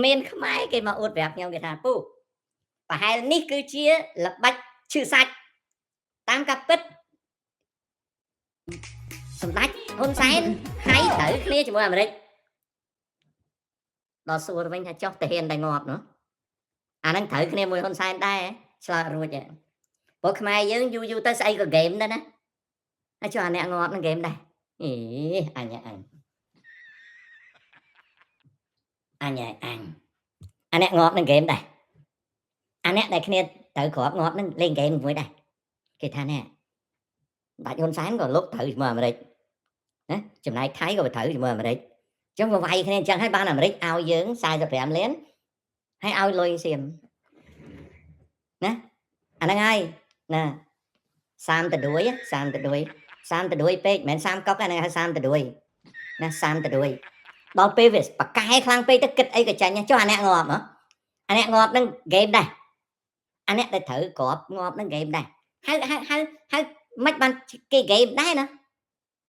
មានខ្មែរគេមកអួតប្រាប់ខ្ញុំគេថាពូប្រហែលនេះគឺជាល្បិចឈឺសាច់តាមការពិតសម្ដេចហ៊ុនសែនហើយត្រូវគ្នាជាមួយអាមេរិកដល់សួរវិញថាចុះតាហ៊ានតែងាប់នោះអាហ្នឹងត្រូវគ្នាមួយហ៊ុនសែនដែរឆ្លើយរួចហើយព្រោះខ្មែរយើងយូរទៅស្អីក៏ហ្គេមដែរណាហើយចុះអាអ្នកងាប់នឹងហ្គេមដែរអីអញអាអ្នកងាប់នឹងហ្គេមដែរអាអ្នកដែលគ្នាត្រូវគ្រាប់ងាប់នឹងលេងហ្គេមមួយដែរគេថាណែបាច់ហ៊ុនសែនក៏លោកត្រូវជាមួយអាមេរិកណាចំណែកថៃក៏ត្រូវជាមួយអាមេរិកអញ្ចឹងវាវាយគ្នាអញ្ចឹងហើយបានអាមេរិកឲ្យយើង45លានហើយឲ្យលុយសៀមណាអាហ្នឹងហើយណា30តដួយពេកមិនមែន30កុកហ្នឹងហៅ30តដួយណា30តដួយដល់ពេលវាប៉កែខ្លាំងពេកទៅគិតអីក៏ចាញ់ចុះអាអ្នកងាប់ហ៎អាអ្នកងាប់ហ្នឹងហ្គេមដែរអាអ្នកដែលត្រូវគ្រាប់ងាប់ហ្នឹងហ្គេមដែរហៅមិនបានគេហ្គេមដែរណា